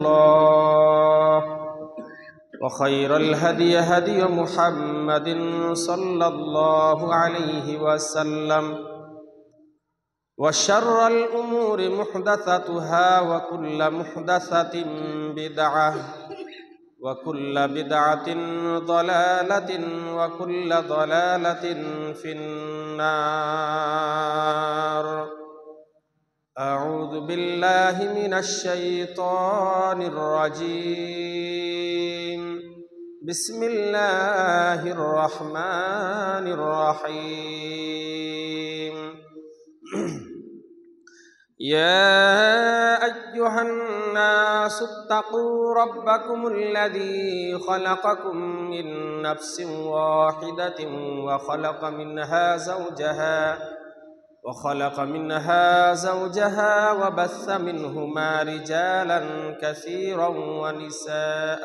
الله وخير الهدي هدي محمد صلى الله عليه وسلم وشر الأمور محدثاتها وكل محدثة بدعة وكل بدعة ضلالة وكل ضلالة في النار. أعوذ بالله من الشيطان الرجيم. بسم الله الرحمن الرحيم. يا أيها الناس اتقوا ربكم الذي خلقكم من نفس واحدة وخلق منها زوجها وبث منهما رجالا كثيرا ونساء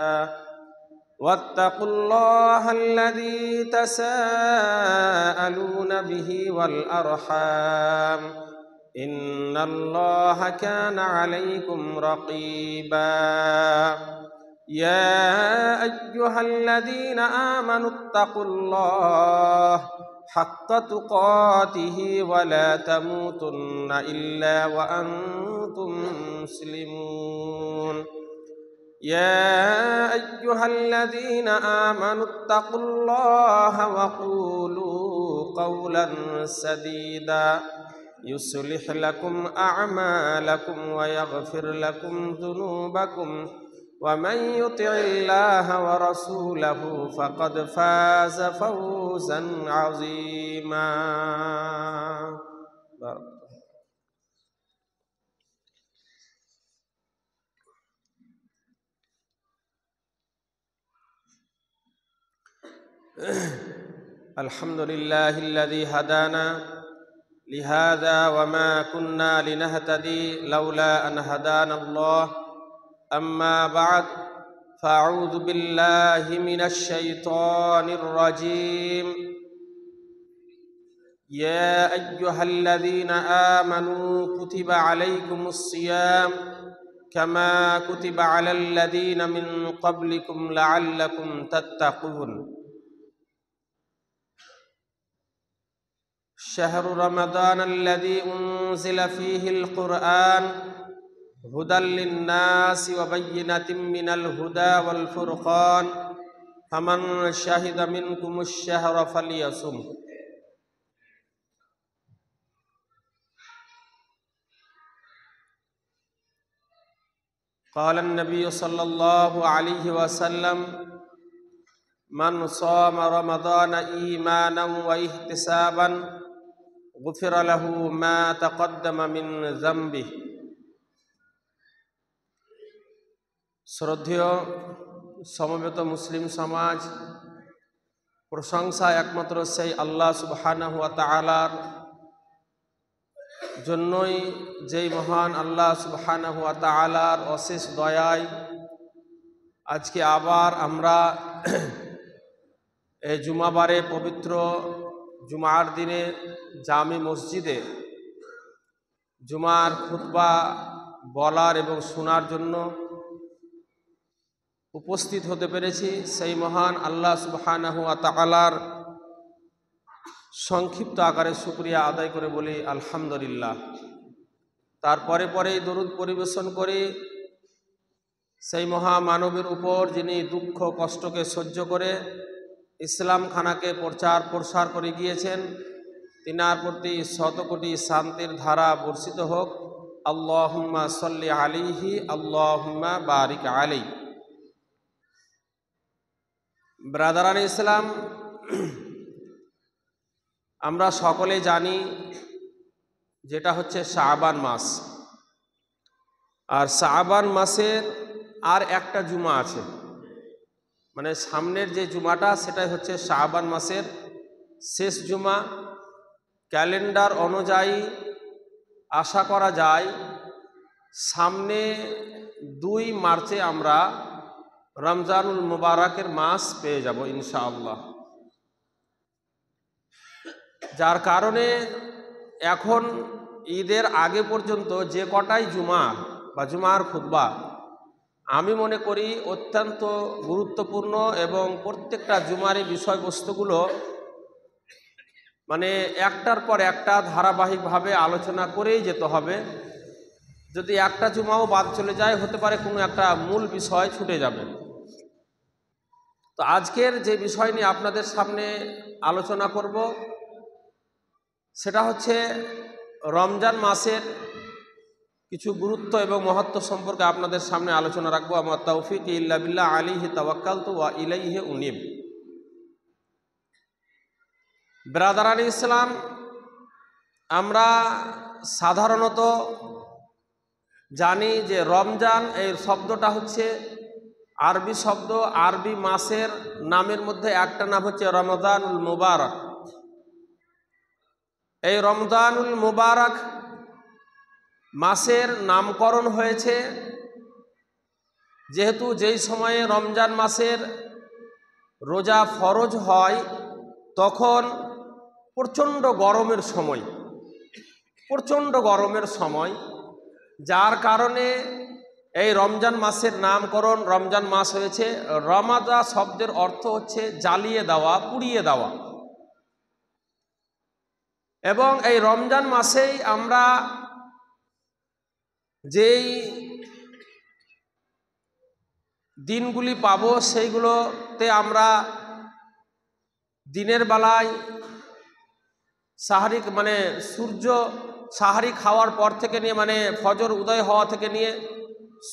واتقوا الله الذي تساءلون به والأرحام إن الله كان عليكم رقيبا. يا أيها الذين آمنوا اتقوا الله حق تقاته ولا تموتن إلا وأنتم مسلمون. يا أيها الذين آمنوا اتقوا الله وقولوا قولا سديدا يصلح لكم أعمالكم ويغفر لكم ذنوبكم ومن يطع الله ورسوله فقد فاز فوزا عظيما. الحمد لله الذي هدانا لهذا وما كنا لنهتدي لولا أن هدانا الله. أما بعد فأعوذ بالله من الشيطان الرجيم. يا أيها الذين آمنوا كتب عليكم الصيام كما كتب على الذين من قبلكم لعلكم تتقون. شهر رمضان الذي أنزل فيه القرآن هدى للناس وبينة من الهدى والفرقان فمن شهد منكم الشهر فليصم. قال النبي صلى الله عليه وسلم من صام رمضان إيمانا واحتسابا غفر له ما تقدم من ذنبه. শ্রদ্ধেয় সমবেত মুসলিম সমাজ, প্রশংসা একমাত্র সেই আল্লাহ সুবহানাহু ওয়া তাআলার জন্যই, যেই মহান আল্লাহ সুবহানাহু ওয়া তাআলার অশেষ দয়ায় আজকে আবার আমরা এই জুমাবারে পবিত্র জুমার দিনে জামি মসজিদে জুমার খুতবা বলার এবং শোনার জন্য উপস্থিত হতে পেরেছি। সেই মহান আল্লাহ সুবহানাহু ওয়া তাআলার সংক্ষিপ্ত আকারে শুকরিয়া আদায় করে বলি আলহামদুলিল্লাহ। তারপরে পরেই দরুদ পরিবেশন করি সেই মহামানবের উপর যিনি দুঃখ কষ্টকে সহ্য করে ইসলাম খানাকে প্রচার প্রসার করে গিয়েছেন। তিনার প্রতি শতকোটি শান্তির ধারা বর্ষিত হোক। আল্লাহুম্মা সাল্লি আলাইহি আল্লাহুম্মা বারিক আলাইহি। ব্রাদারান ইসলাম, আমরা সকলে জানি যেটা হচ্ছে শাবান মাস, আর শাবান মাসের আর একটা জুমা আছে, মানে সামনের যে জুমাটা সেটাই হচ্ছে শাবান মাসের শেষ জুমা। ক্যালেন্ডার অনুযায়ী আশা করা যায় সামনে 2 মার্চে আমরা রমজানুল মুবারকের মাস পেয়ে যাব ইনশাআল্লাহ। যার কারণে এখন ঈদের আগে পর্যন্ত যে কটাই জুমা বা জুমার খুতবা আমি মনে করি অত্যন্ত গুরুত্বপূর্ণ এবং প্রত্যেকটা জুমারি বিষয়বস্তুগুলো মানে একটার পর একটা ধারাবাহিকভাবে আলোচনা করেই যেতে হবে। যদি একটা জুমাও বাদ চলে যায়, হতে পারে কোনো একটা মূল বিষয় ছুটে যাবে। তো আজকের যে বিষয় নিয়ে আপনাদের সামনে আলোচনা করব সেটা হচ্ছে রমজান মাসের কিছু গুরুত্ব এবং মহত্ব সম্পর্কে আপনাদের সামনে আলোচনা রাখবো। আমার তৌফিক ইল্লা বিল্লাহ, আলাইহি তাওয়াক্কালতু ওয়া ইলাইহি উনীব। ব্রাদারান ইসলাম, আমরা সাধারণত জানি যে রমজান এই শব্দটা হচ্ছে আরবি শব্দ। আরবি মাসের নামের মধ্যে একটা নাম হচ্ছে রমজানুল মুবারক। এই রমজানুল মুবারক মাসের নামকরণ হয়েছে যেহেতু যেই সময়ে রমজান মাসের রোজা ফরজ হয় তখন প্রচণ্ড গরমের সময়, যার কারণে এই রমজান মাসের নামকরণ রমজান মাস হয়েছে। রমাদা শব্দের অর্থ হচ্ছে জ্বালিয়ে দেওয়া, পুড়িয়ে দেওয়া। এবং এই রমজান মাসেই আমরা যেই দিনগুলি পাবো সেইগুলোতে আমরা দিনের বেলায় সাহারি মানে সাহারি খাওয়ার পর থেকে নিয়ে মানে ফজর উদয় হওয়া থেকে নিয়ে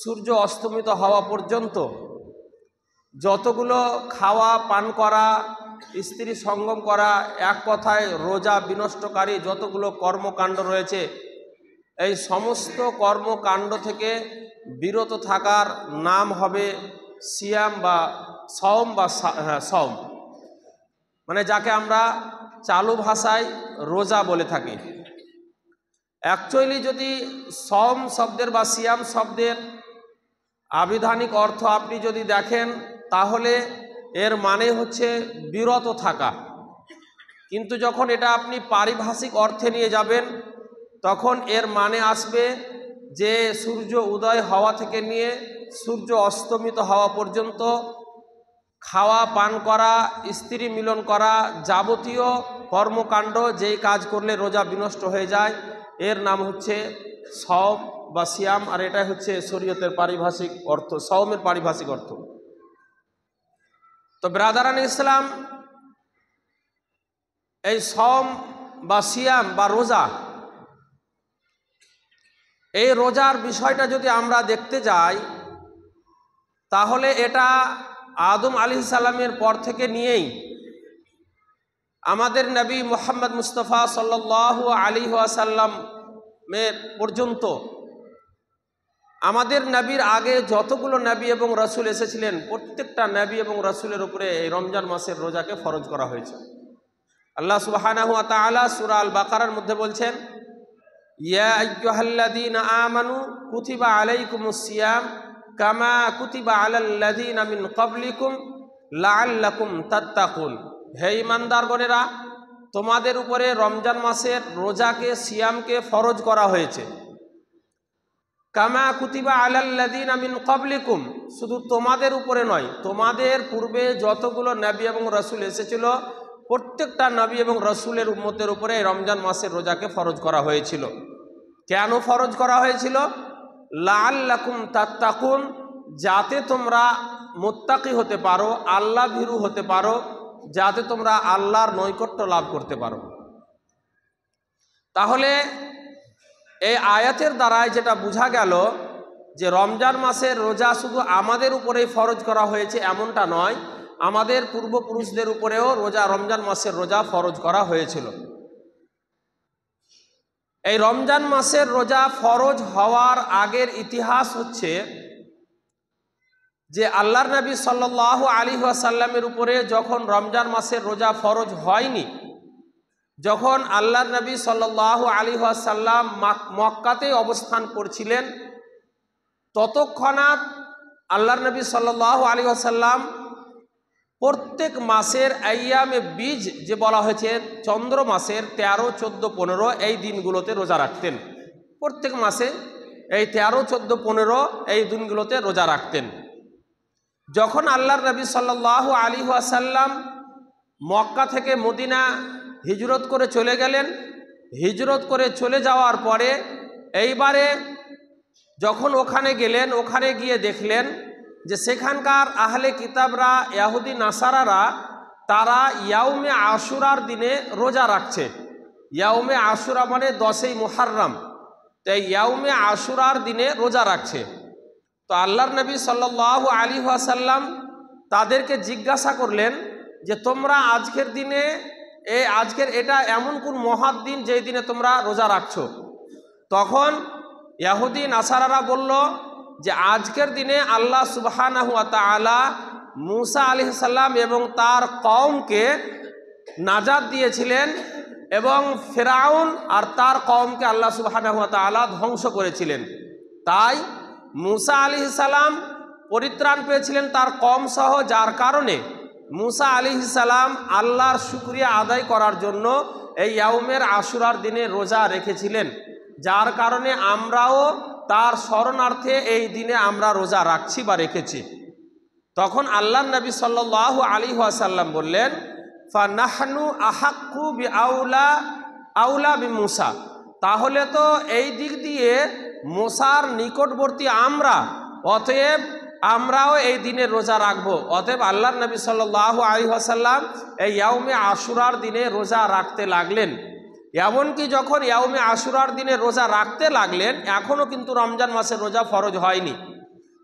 সূর্য অস্তমিত হওয়া পর্যন্ত যতগুলো খাওয়া পান করা, স্ত্রী সঙ্গম করা, এক কথায় রোজা বিনষ্টকারী যতগুলো কর্মকাণ্ড রয়েছে, এই সমস্ত কর্মকাণ্ড থেকে বিরত থাকার নাম হবে সিয়াম বা সওম সওম, মানে যাকে আমরা চালু ভাষায় রোজা বলে থাকি। অ্যাকচুয়ালি যদি সওম শব্দের বা সিয়াম শব্দের আবিধানিক অর্থ আপনি যদি দেখেন তাহলে এর মানে হচ্ছে বিরত থাকা। কিন্তু যখন এটা আপনি পারিভাষিক অর্থে নিয়ে যাবেন তখন এর মানে আসবে যে সূর্য উদয় হওয়া থেকে নিয়ে সূর্য অস্তমিত হওয়া পর্যন্ত খাওয়া পান করা, স্ত্রী মিলন করা, যাবতীয় কর্মকাণ্ড যেই কাজ করলে রোজা বিনষ্ট হয়ে যায় এর নাম হচ্ছে সওম বা সিয়াম। আর এটাই হচ্ছে শরীয়তের পারিভাষিক অর্থ, সওমের পারিভাষিক অর্থ। তো ব্রাদারান ইসলাম, এই সওম বা সিয়াম বা রোজা, এই রোজার বিষয়টা যদি আমরা দেখতে যাই তাহলে এটা আদম আলাইহিস সালামের পর থেকে নিয়েই আমাদের নবী মুহাম্মদ মুস্তাফা সাল্লাল্লাহু আলাইহি ওয়াসাল্লামের পর্যন্ত আমাদের নবীর আগে যতগুলো নবী এবং রাসূল এসেছিলেন প্রত্যেকটা নবী এবং রাসূলের উপরে এই রমজান মাসের রোজাকে ফরজ করা হয়েছে। আল্লাহ সুবহানাহু ওয়া তাআলা সূরা আল বাকারার মধ্যে বলছেন, ইয়া আইয়ুহাল্লাযীনা আমানু কুতিবা আলাইকুমুস সিয়াম কামা কুতিবা আলাল্লাযীনা মিন ক্বাবলিকুম লাআল্লাকুম তাত্তাকুন। হে ঈমানদারগণেরা, তোমাদের উপরে রমজান মাসের রোজাকে, সিয়ামকে ফরজ করা হয়েছে। কামা কুতিবা আলাল্লাযীনা মিন ক্বাবলিকুম, শুধু তোমাদের উপরে নয়, তোমাদের পূর্বে যতগুলো নবী এবং রাসূল এসেছিল প্রত্যেকটা নবী এবং রাসূলের উম্মতের উপরে রমজান মাসের রোজাকে ফরজ করা হয়েছিল। কেন ফরজ করা হয়েছিল? লাআল্লাকুম তাত্তাকুন, যাতে তোমরা মুত্তাকি হতে পারো, আল্লাহ ভীরু হতে পারো, যাতে তোমরা আল্লাহর নৈকট্য লাভ করতে পারো। তাহলে এই আয়াতের দ্বারাই যেটা বোঝা গেল যে রমজান মাসের রোজা শুধু আমাদের উপরেই ফরজ করা হয়েছে এমনটা নয়, আমাদের পূর্বপুরুষদের উপরেও রমজান মাসের রোজা ফরজ করা হয়েছিল। এই রমজান মাসের রোজা ফরজ হওয়ার আগের ইতিহাস হচ্ছে যে আল্লাহর নবী সাল্লাল্লাহু আলাইহি ওয়াসাল্লামের উপরে যখন রমজান মাসের রোজা ফরজ হয়নি, যখন আল্লাহর নবী সাল্লাল্লাহু আলাইহি ওয়াসাল্লাম মক্কাতে অবস্থান করছিলেন, ততক্ষণাৎ আল্লাহর নবী সাল্লাল্লাহু আলাইহি ওয়াসাল্লাম প্রত্যেক মাসের আইয়ামে বীজ যে বলা হয়েছে চন্দ্র মাসের 13, 14, 15 এই দিনগুলোতে রোজা রাখতেন। প্রত্যেক মাসে এই 13, 14, 15 এই দিনগুলোতে রোজা রাখতেন। যখন আল্লাহর নবী সাল্লাল্লাহু আলাইহি ওয়াসাল্লাম মক্কা থেকে মদিনা হিজরত করে চলে গেলেন, হিজরত করে চলে যাওয়ার পরে এইবারে যখন ওখানে গেলেন, ওখানে গিয়ে দেখলেন যে সেখানকার আহলে কিতাবরা, ইহুদি নাসারারা তারা ইয়াউমে আশুরার দিনে রোজা রাখছে। ইয়াউমে আশুরা মানে 10ই মুহররম, তাই ইয়াউমে আশুরার দিনে রোজা রাখছে। তো আল্লাহর নবী সাল্লাল্লাহু আলাইহি ওয়াসাল্লাম তাদেরকে জিজ্ঞাসা করলেন যে তোমরা আজকের দিনে আজকের এটা এমন কোন মহৎ দিন যেই দিনে তোমরা রোজা রাখছো? তখন ইহুদি নাসারারা বলল যে আজকের দিনে আল্লাহ সুবহানাহু ওয়া তাআলা মূসা আলাইহিস সালাম এবং তার কওমকে নাজাত দিয়েছিলেন এবং ফিরআউন আর তার কওমকে আল্লাহ সুবহানাহু ওয়া তাআলা ধ্বংস করেছিলেন। তাই মূসা আলাইহিস সালাম পরিত্রাণ পেয়েছিলেন তার কওম সহ, যার কারণে মূসা আলাইহিস সালাম আল্লাহর শুকরিয়া আদায় করার জন্য এই ইয়াউমের আশুরার দিনে রোজা রেখেছিলেন, যার কারণে আমরাও তার স্মরণার্থে এই দিনে আমরা রোজা রাখছি বা রেখেছি। তখন আল্লাহর নবী সাল্লাল্লাহু আলাইহি ওয়াসাল্লাম বললেন, ফানাহনু আহাক্কু বিআউলা বিমূসা, তাহলে তো এই দিক দিয়ে মূসার নিকটবর্তী আমরা, অতএব আমরাও এই দিনে রোজা রাখবো। অতএব আল্লাহর নবী সাল্লাল্লাহু আলাইহি ওয়াসাল্লাম এই ইয়াউমে আশুরার দিনে রোজা রাখতে লাগলেন। এমনকি যখন ইয়াউমে আশুরার দিনে রোজা রাখতে লাগলেন, এখনও কিন্তু রমজান মাসের রোজা ফরজ হয়নি।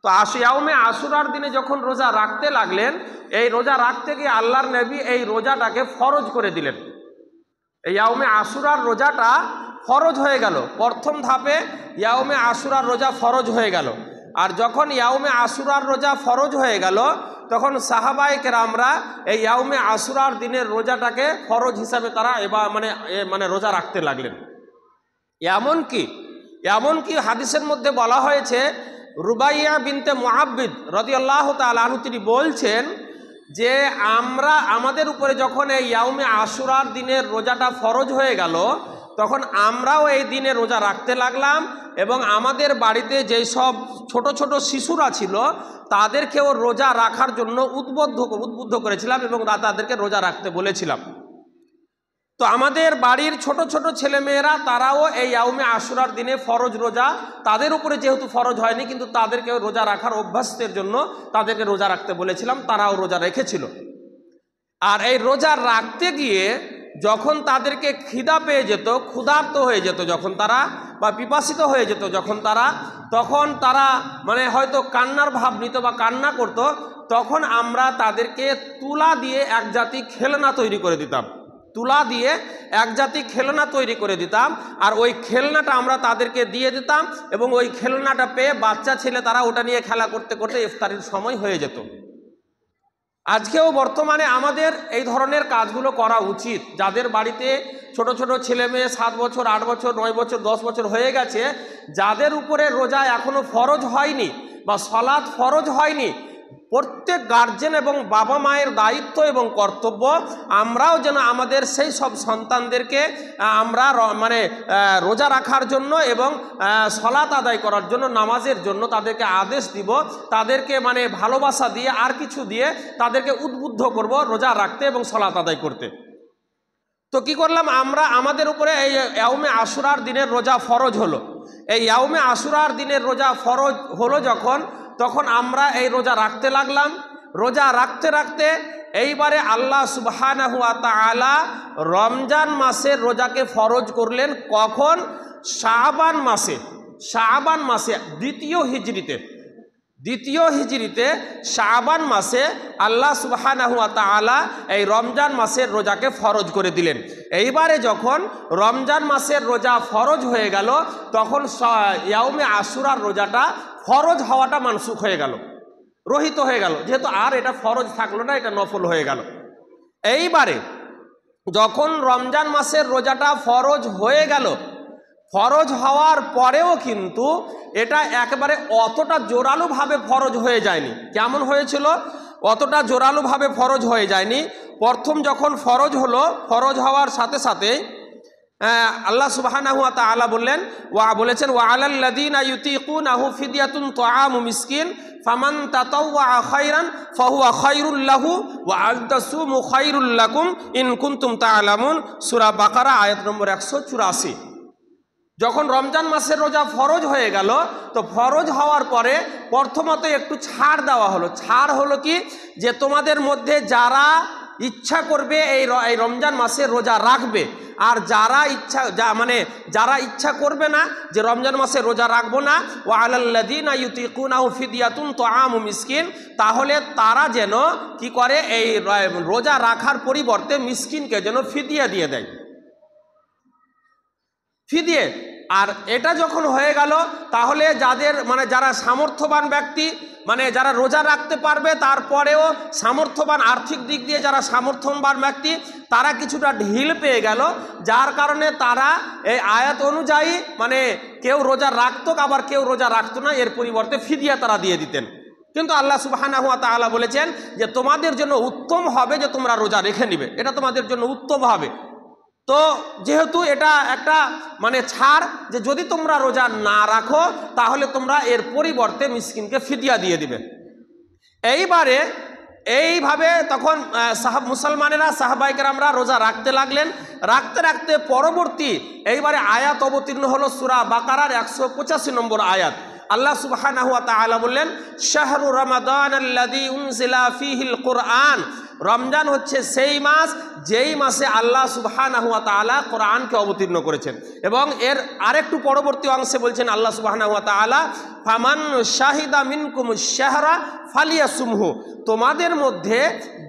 তো ইয়াউমে আশুরার দিনে যখন রোজা রাখতে লাগলেন, এই রোজা রাখতে গিয়ে আল্লাহর নবী এই রোজাটাকে ফরজ করে দিলেন। এই ইয়াউমে আশুরার রোজাটা ফরজ হয়ে গেল। প্রথম ধাপে ইয়াউমে আশুরার রোজা ফরজ হয়ে গেল। আর যখন ইয়াউমে আশুরার রোজা ফরজ হয়ে গেল, তখন সাহাবায়ে কেরামরা এই ইয়াউমে আশুরার দিনের রোজাটাকে ফরজ হিসাবে তারা মানে রোজা রাখতে লাগলেন। এমনকি হাদিসের মধ্যে বলা হয়েছে, রুবাইয়া বিনতে মুআব্বিদ রাদিয়াল্লাহু তাআলা আনহু তিনি বলছেন যে আমাদের উপরে যখন এই ইয়াউমে আশুরার দিনের রোজাটা ফরজ হয়ে গেল, তখন আমরাও এই দিনে রোজা রাখতে লাগলাম এবং আমাদের বাড়িতে যেই সব ছোট ছোট শিশুরা ছিল তাদেরকেও রোজা রাখার জন্য উদ্বুদ্ধ করেছিলাম এবং তাদেরকে রোজা রাখতে বলেছিলাম। তো আমাদের বাড়ির ছোট ছোট ছেলেমেয়েরা তারাও এই ইয়াউমে আশুরার দিনে ফরজ রোজা, তাদের উপরে যেহেতু ফরজ হয়নি কিন্তু তাদেরকেও রোজা রাখার অভ্যাসের জন্য তাদেরকে রোজা রাখতে বলেছিলাম, তারাও রোজা রেখেছিল। আর এই রোজা রাখতে গিয়ে যখন তাদেরকে খিদা পেয়ে যেত, ক্ষুধার্ত হয়ে যেত যখন তারা, বা পিপাসিত হয়ে যেত যখন তারা, তখন তারা মানে হয়তো কান্নার ভাব নিত বা কান্না করত, তখন আমরা তাদেরকে তুলা দিয়ে এক জাতি খেলনা তৈরি করে দিতাম। তুলা দিয়ে এক জাতি খেলনা তৈরি করে দিতাম, আর ওই খেলনাটা আমরা তাদেরকে দিয়ে দিতাম এবং ওই খেলনাটা পেয়ে বাচ্চা ছেলে তারা ওটা নিয়ে খেলা করতে করতে ইফতারির সময় হয়ে যেত। আজকেও বর্তমানে আমাদের এই ধরনের কাজগুলো করা উচিত। যাদের বাড়িতে ছোট ছোট ছেলে মেয়ে 7 বছর, 8 বছর, 9 বছর, 10 বছর হয়ে গেছে, যাদের উপরে রোজা এখনো ফরজ হয়নি বা সালাত ফরজ হয়নি, প্রত্যেক গার্জেন এবং বাবা মায়ের দায়িত্ব এবং কর্তব্য আমরাও যেন আমাদের সেই সব সন্তানদেরকে আমরা রোজা রাখার জন্য এবং সালাত আদায় করার জন্য, নামাজের জন্য তাদেরকে আদেশ দিব, তাদেরকে ভালোবাসা দিয়ে আর কিছু দিয়ে তাদেরকে উদ্বুদ্ধ করব রোজা রাখতে এবং সালাত আদায় করতে। তো কি করলাম আমরা, আমাদের উপরে এই ইয়াউমে আশুরার দিনের রোজা ফরজ হলো। এই ইয়াউমে আশুরার দিনের রোজা ফরজ হলো যখন, তখন আমরা এই রোজা রাখতে লাগলাম। রোজা রাখতে রাখতে এইবারে আল্লাহ সুবহানাহু ওয়া তাআলা রমজান মাসের রোজাকে ফরজ করলেন। কখন? শাবান মাসে দ্বিতীয় হিজরিতে শাবান মাসে আল্লাহ সুবহানাহু ওয়া তাআলা এই রমজান মাসের রোজাকে ফরজ করে দিলেন। এইবারে যখন রমজান মাসের রোজা ফরজ হয়ে গেল, তখন ইয়াউমে আশুরার রোজাটা ফরজ হওয়াটা মানসুখ হয়ে গেল, রহিত হয়ে গেল, যেহেতু আর এটা ফরজ থাকলো না, এটা নফল হয়ে গেল। এইবারে যখন রমজান মাসের রোজাটা ফরজ হয়ে গেল, ফরজ হওয়ার পরেও কিন্তু এটা একেবারে অতটা জোরালোভাবে ফরজ হয়ে যায়নি। কেমন হয়েছিল? অতটা জোরালোভাবে ফরজ হয়ে যায়নি। প্রথম যখন ফরজ হলো, ফরজ হওয়ার সাথে সাথে আল্লাহ সুবহানাহু ওয়া তাআলা বলেছেন ওয়া আলাল্লাযীনা ইউতীকুনাহু ফিদয়াতুন তুআমু মিসকিন ফামান তাতাওয়া খায়রান ফাহুয়া খায়রুল লাহু ওয়া আন তাসুমু খায়রুল লাকুম ইন কুনতুম তা'লামুন। সূরা বাকারা আয়াত নম্বর 184। যখন রমজান মাসের রোজা ফরজ হয়ে গেল, তো ফরজ হওয়ার পরে প্রথমত একটু ছাড় দেওয়া হলো। ছাড় হলো কি, যে তোমাদের মধ্যে যারা ইচ্ছা করবে এই রমজান মাসে রোজা রাখবে, আর যারা ইচ্ছা করবে না যে রমজান মাসে রোজা রাখবো না, ওয়া আলাল্লাযীনা ইউতীকুনাহু ফিদয়াতুন তুআমু মিসকিন, তাহলে তারা যেন কি করে, এই রোজা রাখার পরিবর্তে মিসকিনকে যেন ফিদিয়া দিয়ে দেয়, ফিদিয়ে। আর এটা যখন হয়ে গেল, তাহলে যারা সামর্থ্যবান ব্যক্তি, যারা রোজা রাখতে পারবে, তারপরেও সামর্থ্যবান, আর্থিক দিক দিয়ে যারা সামর্থ্যবান ব্যক্তি, তারা কিছুটা ঢিল পেয়ে গেল, যার কারণে তারা এই আয়াত অনুযায়ী কেউ রোজা রাখতো, আবার কেউ রোজা রাখতো না, এর পরিবর্তে ফিদিয়া তারা দিয়ে দিতেন। কিন্তু আল্লাহ সুবহানাহু ওয়া তাআলা বলেছেন যে তোমাদের জন্য উত্তম হবে যে তোমরা রোজা রেখে নিবে, এটা তোমাদের জন্য উত্তম হবে। তো যেহেতু এটা একটা ছাড়, যে যদি তোমরা রোজা না রাখো তাহলে তোমরা এর পরিবর্তে মিসকিনকে ফিদিয়া দিয়ে দিবে। এইভাবে তখন মুসলমানেরা, সাহাবায়ে কেরামরা রোজা রাখতে লাগলেন। রাখতে রাখতে পরবর্তী এইবারে আয়াত অবতীর্ণ হলো সূরা বাকারার 185 নম্বর আয়াত। আল্লাহ সুবহানাহু ওয়া তাআলা বললেন, শাহরু রমাদানাল্লাযী উনজিলা ফীহিল কুরআন, রমজান হচ্ছে সেই মাস যেই মাসে আল্লাহ সুবহানাহু ওয়া তাআলা কোরআনকে অবতীর্ণ করেছেন। এবং এর আরেকটু পরবর্তী অংশে বলছেন আল্লাহ সুবহানাহু ওয়া তাআলা, ফামান শাহিদা মিনকুমুশ শাহরা ফালিয়াসুমহু, তোমাদের মধ্যে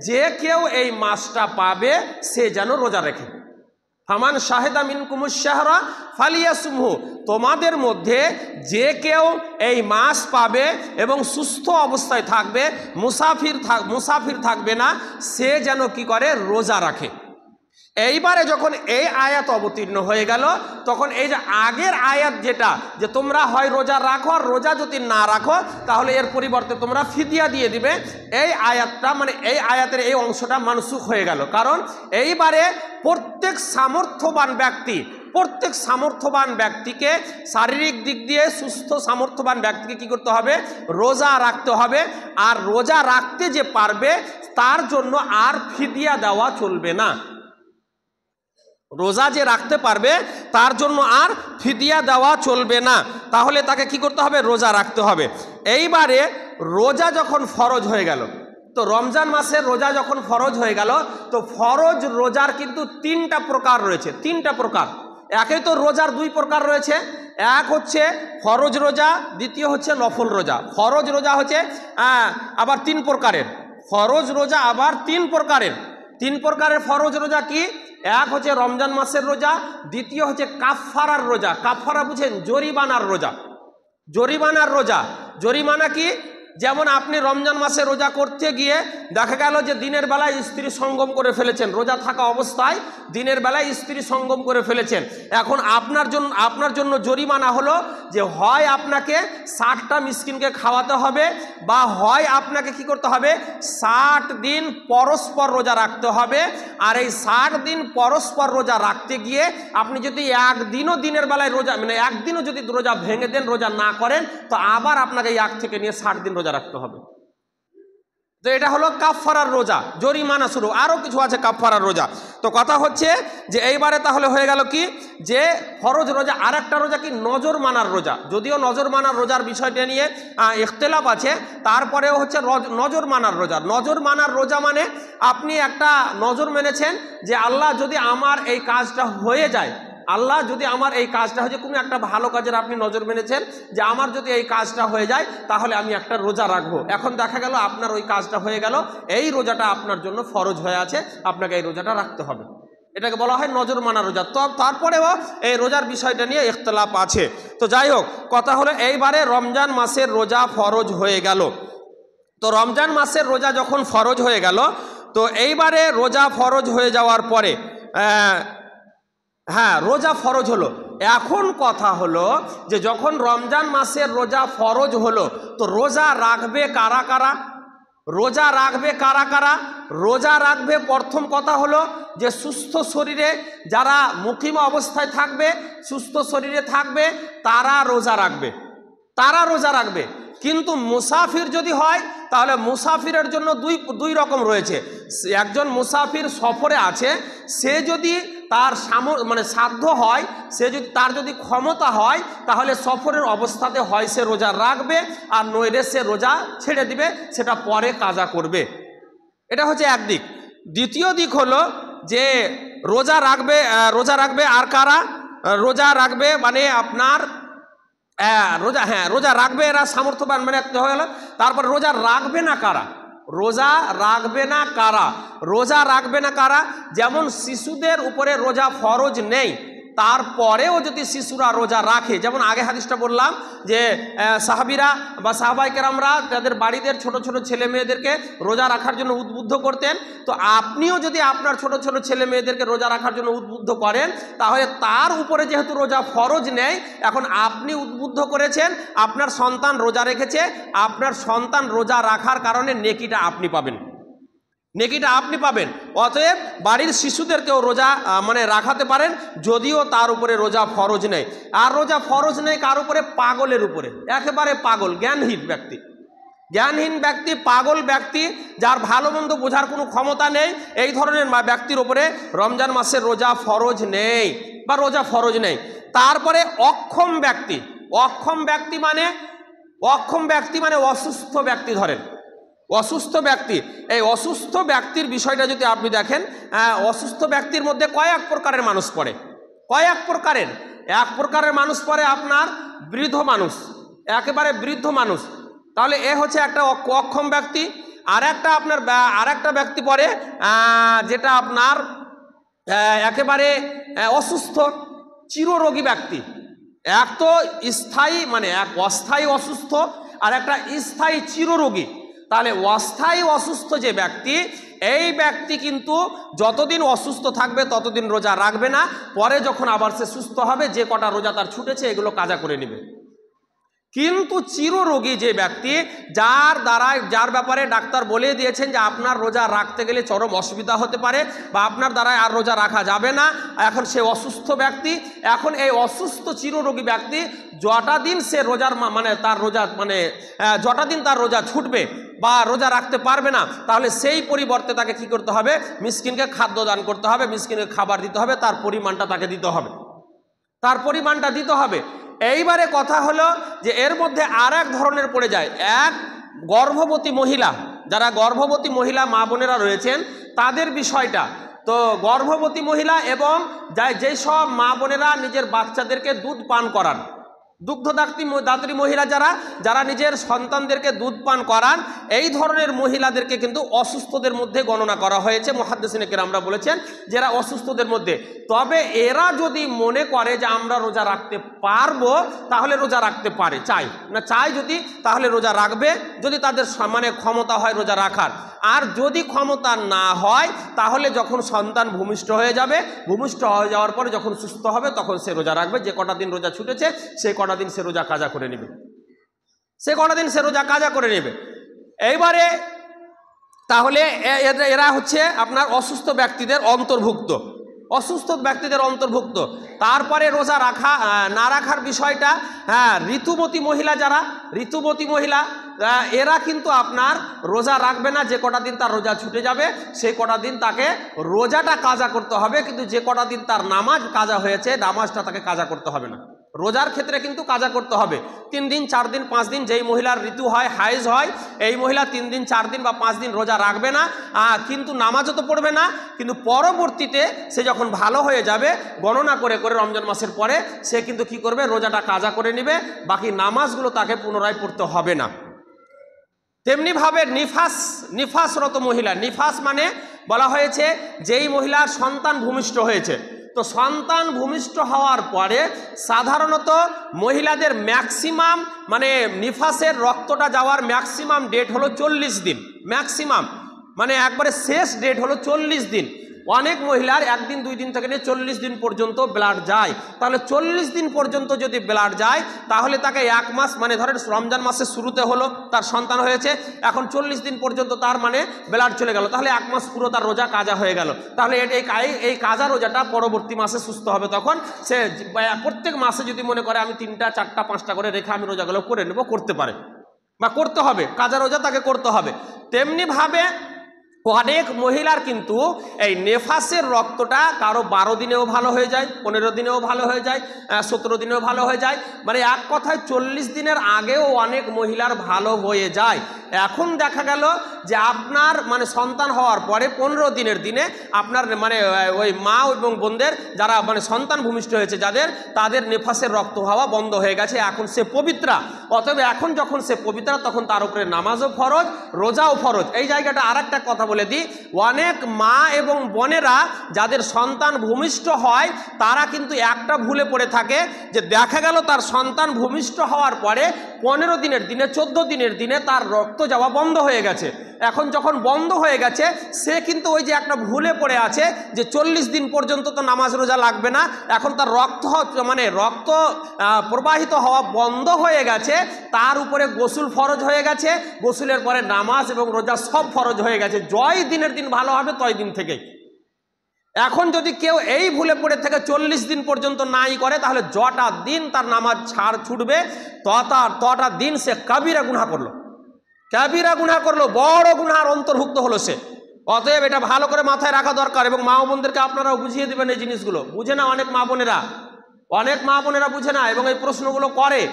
যে কেউ এই মাসটা পাবে সে যেন রোজা রাখে। ফামান শাহিদা মিনকুমুশ শাহরা ফালিয়াসুমহু, তোমাদের মধ্যে যে কেউ এই মাস পাবে এবং সুস্থ অবস্থায় থাকবে, মুসাফির থাকবে না, সে যেন কি করে, রোজা রাখে। এইবারে যখন এই আয়াত অবতীর্ণ হয়ে গেল, তখন এই যে আগের আয়াত যেটা, যে তোমরা হয় রোজা রাখো, আর রোজা যদি না রাখো তাহলে এর পরিবর্তে তোমরা ফিদিয়া দিয়ে দিবে, এই আয়াতটা এই আয়াতের এই অংশটা মানসুখ হয়ে গেল। কারণ এইবারে প্রত্যেক সামর্থ্যবান ব্যক্তিকে, শারীরিক দিক দিয়ে সুস্থ সামর্থ্যবান ব্যক্তিকে কি করতে হবে, রোজা রাখতে হবে। আর রোজা রাখতে যে পারবে তার জন্য আর ফিদিয়া দেওয়া চলবে না। রোজা যে রাখতে পারবে তার জন্য আর ফিদিয়া দেওয়া চলবে না, তাহলে তাকে কি করতে হবে, রোজা রাখতে হবে। এইবারে রোজা যখন ফরজ হয়ে গেল, তো রমজান মাসের রোজা যখন ফরজ হয়ে গেল, তো ফরজ রোজার কিন্তু 3টা প্রকার রয়েছে। 3টা প্রকার, একেই তো রোজার 2 প্রকার রয়েছে। এক হচ্ছে ফরজ রোজা, দ্বিতীয় হচ্ছে নফল রোজা। ফরজ রোজা হচ্ছে আবার 3 প্রকারের, ফরজ রোজা আবার 3 প্রকারের। 3 প্রকারের ফরজ রোজা কি? এক হচ্ছে রমজান মাসের রোজা, দ্বিতীয় হচ্ছে কাফফারার রোজা। কাফফারা বুঝেন, জরিমানার রোজা। জরিমানা কি? যেমন আপনি রমজান মাসে রোজা করতে গিয়ে দেখা গেল যে দিনের বেলায় স্ত্রী সঙ্গম করে ফেলেছেন, রোজা থাকা অবস্থায় দিনের বেলায় স্ত্রী সঙ্গম করে ফেলেছেন। এখন আপনার জন্য জরিমানা হলো যে হয় আপনাকে 60টা মিসকিনকে খাওয়াতে হবে, বা হয় আপনাকে কি করতে হবে, 60 দিন পরস্পর রোজা রাখতে হবে। আর এই 60 দিন পরস্পর রোজা রাখতে গিয়ে আপনি যদি একদিনও দিনের বেলায় রোজা একদিনও যদি রোজা ভেঙে দেন, রোজা না করেন, তো আবার আপনাকে 1 থেকে নিয়ে 60 দিন রোজা রাখতে হবে। তো এটা হলো কাফফারার রোজা, জরিমানা শুরু। আরও কিছু আছে কাফফারার রোজা। তো কথা হচ্ছে যে এইবারে তাহলে হয়ে গেল কি, যে ফরজ রোজা। আর একটা রোজা কি, নজর মানার রোজা। যদিও নজর মানার রোজার বিষয়টা নিয়ে ইখতিলাফ আছে, তারপরেও হচ্ছে নজর মানার রোজা। নজর মানার রোজা মানে আপনি একটা নজর মেনেছেন যে আল্লাহ যদি আমার এই কাজটা হয়ে যায়, কোনো একটা ভালো কাজের আপনি নজর মেনেছেন যে আমার যদি এই কাজটা হয়ে যায় তাহলে আমি একটা রোজা রাখবো। এখন দেখা গেল আপনার ওই কাজটা হয়ে গেল, এই রোজাটা আপনার জন্য ফরজ হয়ে আছে, আপনাকে এই রোজাটা রাখতে হবে। এটাকে বলা হয় নজর মানা রোজা। তো তারপরেও এই রোজার বিষয়টা নিয়ে ইখতিলাফ আছে। তো যাই হোক, কথা হলো এইবারে রমজান মাসের রোজা ফরজ হয়ে গেল। তো রমজান মাসের রোজা যখন ফরজ হয়ে গেল, তো এইবারে রোজা ফরজ হয়ে যাওয়ার পরে রোজা ফরজ হলো। এখন কথা হলো যে যখন রমজান মাসের রোজা ফরজ হলো, তো রোজা রাখবে কারা কারা? রোজা রাখবে কারা কারা? রোজা রাখবে, প্রথম কথা হলো যে সুস্থ শরীরে যারা মুকিম অবস্থায় থাকবে, সুস্থ শরীরে থাকবে তারা রোজা রাখবে, তারা রোজা রাখবে। কিন্তু মুসাফির যদি হয় তাহলে মুসাফিরের জন্য দুই রকম রয়েছে। একজন মুসাফির সফরে আছে, সে যদি তার সাধ্য হয়, সে যদি তার যদি ক্ষমতা হয় তাহলে সফরের অবস্থাতে হয় সে রোজা রাখবে, আর নইলে সে রোজা ছেড়ে দিবে, সেটা পরে কাজা করবে। এটা হচ্ছে একদিক। দ্বিতীয় দিক হলো যে রোজা রাখবে আর কারা? রোজা রাখবে মানে আপনার রোজা রাখবে এরা সামর্থ্যবান, মানে হয়ে গেল। তারপর রোজা রাখবে না কারা? রোজা রাখবে না কারা? রোজা রাখবে না কারা? যেমন শিশুদের উপরে রোজা ফরজ নেই, তারপরেও যদি শিশুরা রোজা রাখে, যেমন আগে হাদিসটা বললাম যে সাহাবীরা বা সাহাবায়ে কেরামরা তাদের বাড়িতে ছোট ছোট ছেলে মেয়েদেরকে রোজা রাখার জন্য উদ্বুদ্ধ করতেন। তো আপনিও যদি আপনার ছোট ছোট ছেলে মেয়েদেরকে রোজা রাখার জন্য উদ্বুদ্ধ করেন, তাহলে তার উপরে যেহেতু রোজা ফরজ নেই, এখন আপনি উদ্বুদ্ধ করেছেন, আপনার সন্তান রোজা রেখেছে, আপনার সন্তান রোজা রাখার কারণে নেকিটা আপনি পাবেন, নেকিটা আপনি পাবেন। অতএব বাড়ির শিশুদেরকেও রোজা রাখাতে পারেন, যদিও তার উপরে রোজা ফরজ নেই। আর রোজা ফরজ নেই কার উপরে? পাগলের উপরে, একেবারে পাগল, জ্ঞানহীন ব্যক্তি, জ্ঞানহীন ব্যক্তি, পাগল ব্যক্তি, যার ভালো মন্দ বোঝার কোনো ক্ষমতা নেই, এই ধরনের ব্যক্তির উপরে রমজান মাসের রোজা ফরজ নেই বা রোজা ফরজ নেই। তারপরে অক্ষম ব্যক্তি, অক্ষম ব্যক্তি মানে অসুস্থ ব্যক্তি। ধরেন অসুস্থ ব্যক্তি, এই অসুস্থ ব্যক্তির বিষয়টা যদি আপনি দেখেন, অসুস্থ ব্যক্তির মধ্যে কয়েক প্রকারের মানুষ পড়ে, কয়েক প্রকারের। এক প্রকারের মানুষ পড়ে আপনার বৃদ্ধ মানুষ, একেবারে বৃদ্ধ মানুষ, তাহলে এ হচ্ছে একটা অক্ষম ব্যক্তি। আর একটা ব্যক্তি পড়ে যেটা আপনার একেবারে অসুস্থ, চিররোগী ব্যক্তি। এক তো স্থায়ী এক অস্থায়ী অসুস্থ, আর একটা স্থায়ী চিররোগী। তাহলে অস্থায়ী অসুস্থ যে ব্যক্তি, এই ব্যক্তি কিন্তু যতদিন অসুস্থ থাকবে ততদিন রোজা রাখবে না, পরে যখন আবার সে সুস্থ হবে, যে কটা রোজা তার ছুটেছে এগুলো কাজা করে নেবে। কিন্তু চিররোগী যে ব্যক্তি, যার ব্যাপারে ডাক্তার বলে দিয়েছেন যে আপনার রোজা রাখতে গেলে চরম অসুবিধা হতে পারে বা আপনার দ্বারায় আর রোজা রাখা যাবে না, এখন সে অসুস্থ ব্যক্তি। এখন এই অসুস্থ চিররোগী ব্যক্তি যটা দিন সে রোজার যটা দিন তার রোজা ছুটবে বা রোজা রাখতে পারবে না, তাহলে সেই পরিবর্তে তাকে কি করতে হবে? মিসকিনকে খাদ্য দান করতে হবে, মিসকিনকে খাবার দিতে হবে, তার পরিমাণটা তাকে দিতে হবে, তার পরিমাণটা দিতে হবে। এইবারে কথা হলো যে এর মধ্যে আর এক ধরনের পড়ে যায়, এক গর্ভবতী মহিলা, যারা গর্ভবতী মহিলা মা বোনেরা রয়েছেন তাদের বিষয়টা। তো গর্ভবতী মহিলা এবং যেই সব মা বোনেরা নিজের বাচ্চাদেরকে দুধ পান করান, দুগ্ধদাত্রী মহিলা যারা নিজের সন্তানদেরকে দুধ পান করান, এই ধরনের মহিলাদেরকে কিন্তু অসুস্থদের মধ্যে গণনা করা হয়েছে। মুহাদ্দিসিনে কেরামরা বলেছেন যে এরা অসুস্থদের মধ্যে। তবে এরা যদি মনে করে যে আমরা রোজা রাখতে পারবো, তাহলে রোজা রাখতে পারে, চাই যদি তাহলে রোজা রাখবে, যদি তাদের ক্ষমতা হয় রোজা রাখার। আর যদি ক্ষমতা না হয় তাহলে যখন সন্তান ভূমিষ্ঠ হয়ে যাবে, ভূমিষ্ঠ হয়ে যাওয়ার পরে যখন সুস্থ হবে তখন সে রোজা রাখবে। যে কটা দিন রোজা ছুটেছে সেই কটা দিন সে রোজা কাজা করে নেবে, এইবারে তাহলে এরা হচ্ছে আপনার অসুস্থ ব্যক্তিদের অন্তর্ভুক্ত। তারপরে রোজা না রাখার বিষয়টা, ঋতুবতী মহিলা এরা কিন্তু আপনার রোজা রাখবে না। যে কটা দিন তার রোজা ছুটে যাবে সেই কটা দিন তাকে রোজাটা কাজা করতে হবে, কিন্তু যে কটা দিন তার নামাজ কাজা হয়েছে নামাজটা তাকে কাজা করতে হবে না। রোজার ক্ষেত্রে কিন্তু কাজা করতে হবে 3 দিন 4 দিন 5 দিন। যেই মহিলার ঋতু হয়, হাইজ হয়, এই মহিলা 3 দিন 4 দিন বা 5 দিন রোজা রাখবে না, কিন্তু নামাজও তো পড়বে না। কিন্তু পরবর্তীতে সে যখন ভালো হয়ে যাবে, গণনা করে রমজান মাসের পরে সে কিন্তু কি করবে? রোজাটা কাজা করে নেবে, বাকি নামাজগুলো তাকে পুনরায় পড়তে হবে না। তেমনিভাবে নিফাসরত মহিলা, নিফাস মানে বলা হয়েছে যেই মহিলার সন্তান ভূমিষ্ঠ হয়েছে। তো সন্তান ভূমিষ্ঠ হওয়ার পরে সাধারণত মহিলাদের ম্যাক্সিমাম নিফাসের রক্তটা যাওয়ার ম্যাক্সিমাম ডেট হলো 40 দিন, ম্যাক্সিমাম একবারে শেষ ডেট হলো 40 দিন। অনেক মহিলার একদিন 2 দিন থেকে নিয়ে 40 দিন পর্যন্ত ব্লাড যায়। তাহলে 40 দিন পর্যন্ত যদি ব্লাড যায় তাহলে তাকে 1 মাস, মানে ধরেন রমজান মাসের শুরুতে হলো, তার সন্তান হয়েছে, এখন 40 দিন পর্যন্ত তার মানে ব্লাড চলে গেল, তাহলে 1 মাস পুরো তার রোজা কাজা হয়ে গেল। তাহলে এই কাজা রোজাটা পরবর্তী মাসে সুস্থ হবে। তখন সে প্রত্যেক মাসে যদি মনে করে আমি 3টা 4টা 5টা করে রেখে আমি রোজাগুলো করে নেব, করতে পারে বা করতে হবে, কাজা রোজা তাকে করতে হবে। তেমনি ভাবে অনেক মহিলার কিন্তু এই নেফাসের রক্তটা কারো 12 দিনেও ভালো হয়ে যায়, 15 দিনেও ভালো হয়ে যায়, 17 দিনেও ভালো হয়ে যায়, মানে এক কথায় 40 দিনের আগেও অনেক মহিলার ভালো হয়ে যায়। এখন দেখা গেল যে আপনার মানে সন্তান হওয়ার পরে 15 দিনের দিনে আপনার মানে ওই মা এবং বোনদের যারা মানে সন্তান ভূমিষ্ঠ হয়েছে যাদের, তাদের নেফাসের রক্ত হওয়া বন্ধ হয়ে গেছে, এখন সে পবিত্রা। অতএব এখন যখন সে পবিত্রা তখন তার উপরে নামাজও ফরজ, রোজাও ফরজ। এই জায়গাটা আর একটা কথা বলে দিই, অনেক মা এবং বোনেরা যাদের সন্তান ভূমিষ্ঠ হয় তারা কিন্তু একটা ভুলে পড়ে থাকে যে দেখা গেল তার সন্তান ভূমিষ্ঠ হওয়ার পরে 15 দিনের দিনে 14 দিনের দিনে তার রক্ত যাওয়া বন্ধ হয়ে গেছে। এখন যখন বন্ধ হয়ে গেছে সে কিন্তু ওই যে একটা ভুলে পড়ে আছে যে 40 দিন পর্যন্ত তো নামাজ রোজা লাগবে না, এখন তার রক্ত প্রবাহিত হওয়া বন্ধ হয়ে গেছে, তার উপরে গোসল ফরজ হয়ে গেছে, গোসলের পরে নামাজ এবং রোজা সব ফরজ হয়ে গেছে। জয় দিনের দিন ভালো হবে তয় দিন থেকেই। এখন যদি কেউ এই ভুলে পড়ে থেকে 40 দিন পর্যন্ত নাই করে তাহলে যটা দিন তার নামাজ ছুটবে তটা দিন সে কাবিরা গুনাহ করলো, কাবিরা গুনাহ করলো, বড় গুনার অন্তর্ভুক্ত হলো সে। অতএব এটা ভালো করে মাথায় রাখা দরকার এবং মা বোনদেরকে আপনারাও বুঝিয়ে দেবেন এই জিনিসগুলো। বুঝে না অনেক মা বোনেরা বুঝে না এবং এই প্রশ্নগুলো করে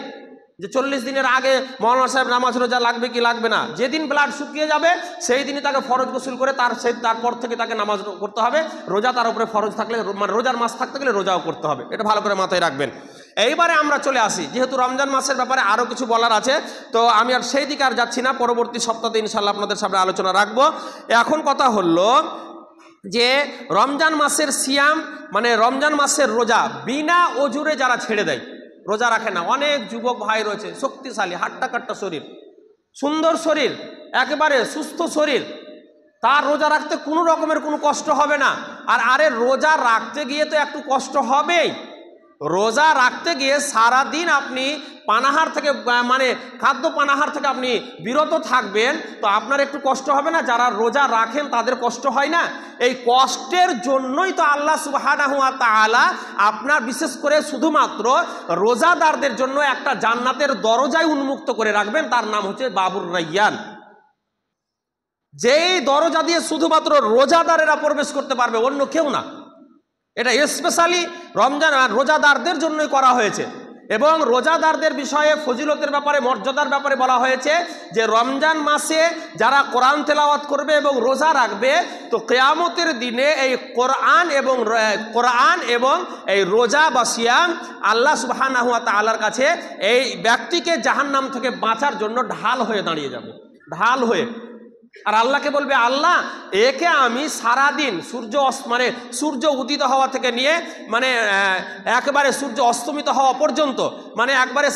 যে 40 দিনের আগে মৌলানা সাহেব নামাজ রোজা লাগবে কি লাগবে না। যেদিন ব্লাড শুকিয়ে যাবে সেই দিনই তাকে ফরজ গোসল করে তারপর থেকে তাকে নামাজ করতে হবে। রোজা তার উপরে ফরজ থাকলে, মানে রোজার মাস থাকতে গেলে রোজাও করতে হবে। এটা ভালো করে মাথায় রাখবেন। এইবারে আমরা চলে আসি, যেহেতু রমজান মাসের ব্যাপারে আরও কিছু বলার আছে, তো আমি আর সেই দিকে আর যাচ্ছি না, পরবর্তী সপ্তাহে ইনশাল্লাহ আপনাদের সামনে আলোচনা রাখবো। এখন কথা হলো যে রমজান মাসের সিয়াম, মানে রমজান মাসের রোজা বিনা অজুরে যারা ছেড়ে দেয়, রোজা রাখে না, অনেক যুবক ভাই রয়েছে, শক্তিশালী, হাট্টা কাট্টা শরীর, সুন্দর শরীর, একেবারে সুস্থ শরীর, তার রোজা রাখতে কোনো রকমের কোনো কষ্ট হবে না। আরে রোজা রাখতে গিয়ে তো একটু কষ্ট হবেই। রোজা রাখতে গিয়ে সারাদিন আপনি পানাহার থেকে মানে খাদ্য পানাহার থেকে আপনি বিরত থাকবেন, তো আপনার একটু কষ্ট হবে না? যারা রোজা রাখেন তাদের কষ্ট হয় না? এই কষ্টের জন্যই তো আল্লাহ সুবহানাহু ওয়া তাআলা আপনার বিশেষ করে শুধুমাত্র রোজাদারদের জন্য একটা জান্নাতের দরজাই উন্মুক্ত করে রাখবেন, তার নাম হচ্ছে বাবুর রাইয়ান। যেই দরজা দিয়ে শুধুমাত্র রোজাদারেরা প্রবেশ করতে পারবে, অন্য কেউ না। এটা স্পেশালি রমজান রোজাদারদের জন্যই করা হয়েছে। এবং রোজাদারদের বিষয়ে ফজিলতের ব্যাপারে, মর্যাদার ব্যাপারে বলা হয়েছে যে রমজান মাসে যারা কোরআন তেলাওয়াত করবে এবং রোজা রাখবে, তো কিয়ামতের দিনে এই কোরআন এবং এই রোজা বা সিয়াম আল্লাহ সুবহানাহু ওয়া তাআলার কাছে এই ব্যক্তিকে জাহান্নাম থেকে বাঁচার জন্য ঢাল হয়ে দাঁড়িয়ে যাবে, ঢাল হয়ে। আর আল্লাহকে বলবে, আল্লাহ একে আমি সারাদিন সূর্য উদিত হওয়া থেকে নিয়ে একেবারে সূর্য অস্তমিত হওয়া পর্যন্ত, একবারে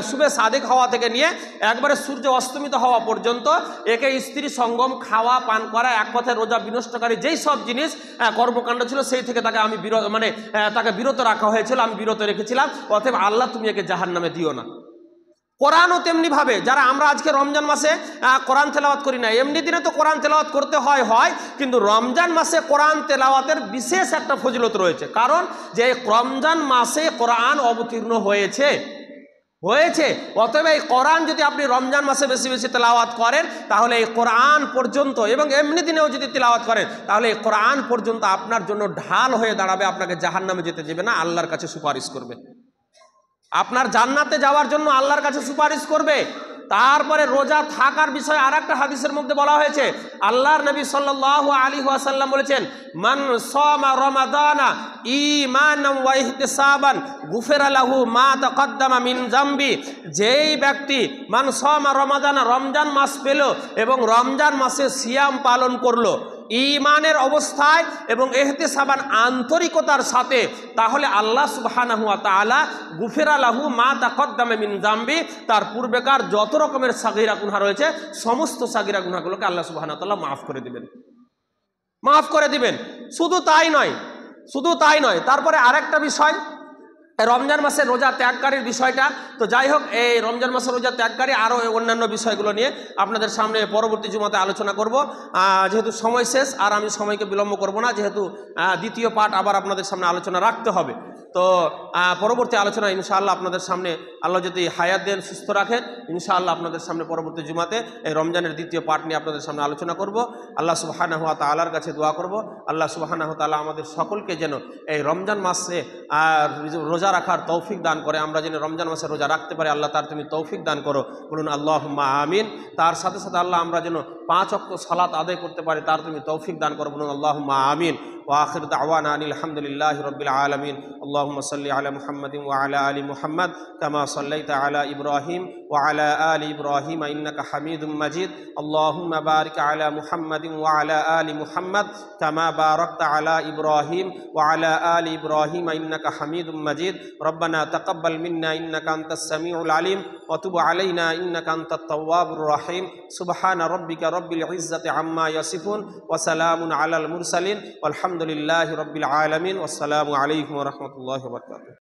শুবে সাদেক হওয়া থেকে নিয়ে একবারে সূর্য অস্তমিত হওয়া পর্যন্ত একে স্ত্রী সঙ্গম, খাওয়া পান করা, এক কথায় রোজা বিনষ্টকারী যেই সব জিনিস কর্মকাণ্ড ছিল সেই থেকে তাকে আমি তাকে বিরত রাখা হয়েছিল, আমি বিরত রেখেছিলাম। অতএব আল্লাহ তুমি একে জাহান্নামে দিও না। কোরআনও তেমনি ভাবে, যারা আমরা আজকে রমজান মাসে কোরআন তেলাওয়াত করি না, এমনি দিনে তো কোরআন তেলাওয়াত করতে হয়, কিন্তু রমজান মাসে কোরআন তেলাওয়াতের বিশেষ একটা ফজিলত রয়েছে। কারণ যে রমজান মাসে কোরআন অবতীর্ণ হয়েছে। অতএব এই কোরআন যদি আপনি রমজান মাসে বেশি বেশি তেলাওয়াত করেন তাহলে এই কোরআন পর্যন্ত, এবং এমনি দিনেও যদি তেলাওয়াত করেন তাহলে এই কোরআন পর্যন্ত আপনার জন্য ঢাল হয়ে দাঁড়াবে, আপনাকে জাহান্নামে যেতে দেবে না, আল্লাহর কাছে সুপারিশ করবে, আপনার জান্নাতে যাওয়ার জন্য আল্লাহর কাছে সুপারিশ করবে। তারপরে রোজা থাকার বিষয়ে আর একটা হাদিসের মধ্যে বলা হয়েছে, আল্লাহর নবী সাল্লাল্লাহু আলাইহি ওয়াসাল্লাম বলেছেন, মান সামা রমাদানা ঈমানান ওয়া ইহতিসাবান গুফিরা লাহু মা তাকদ্দামা মিন যামবি। যেই ব্যক্তি মান সামা রমাদানা, রমজান মাস পেল এবং রমজান মাসে সিয়াম পালন করলো ঈমানের অবস্থায় এবং ইহতিসাবান আন্তরিকতার সাথে, তাহলে আল্লাহ সুবহানাহু ওয়া তাআলা গুফিরা লাহু মা তাকদ্দামা মিন যামবি, তার পূর্বেকার যত রকমের সাগীরা গুনাহ রয়েছে সমস্ত সাগীরা গুনাহগুলোকে আল্লাহ সুবহানাহু ওয়া তাআলা মাফ করে দিবেন। শুধু তাই নয়, তারপরে আরেকটা বিষয়, রমজান মাসের রোজা ত্যাগকারীর বিষয়টা। তো যাই হোক, এই রমজান মাসের রোজা ত্যাগকারী আরও অন্যান্য বিষয়গুলো নিয়ে আপনাদের সামনে পরবর্তী জুমাতে আলোচনা করব। যেহেতু সময় শেষ, আর আমি সময়কে বিলম্ব করব না, যেহেতু দ্বিতীয় পার্ট আবার আপনাদের সামনে আলোচনা রাখতে হবে। তো পরবর্তী আলোচনা ইনশাআল্লাহ আপনাদের সামনে, আল্লাহ যদি হায়াত দেন, সুস্থ রাখেন, ইনশাআল্লাহ আপনাদের সামনে পরবর্তী জুমাতে এই রমজানের দ্বিতীয় পার্ট নিয়ে আপনাদের সামনে আলোচনা করব। আল্লাহ সুবহানাহু ওয়া তাআলার কাছে দোয়া করব, আল্লাহ সুবহানাহু ওয়া তাআলা আমাদের সকলকে যেন এই রমজান মাসে রোজা রাখার তৌফিক দান করে, আমরা যেন রমজান মাসে রোজা রাখতে পারি, আল্লাহ তার তুমি তৌফিক দান করো, বলুন আল্লাহুম্মা আমিন। তার সাথে সাথে আল্লাহ আমরা যেন 5 ওয়াক্ত সালাত আদায় করতে পারি, তার তুমি তৌফিক দান করো, বলুন আল্লাহুম্মা আমিন। وآخر دعوانا أن الحمد لله رب العالمين. اللهم صل على محمد وعلى آل محمد كما صليت على إبراهيم وعلى آل إبراهيم إنك حميد مجيد. اللهم بارك على محمد وعلى آل محمد كما باركت على إبراهيم وعلى آل إبراهيم إنك حميد مجيد. ربنا تقبل منا إنك أنت السميع العليم وتب علينا إنك أنت التواب الرحيم. سبحان ربك رب العزة عما يصفون وسلام على المرسلين والحمد لله رب العالمين. والسلام عليكم ورحمة الله وبركاته.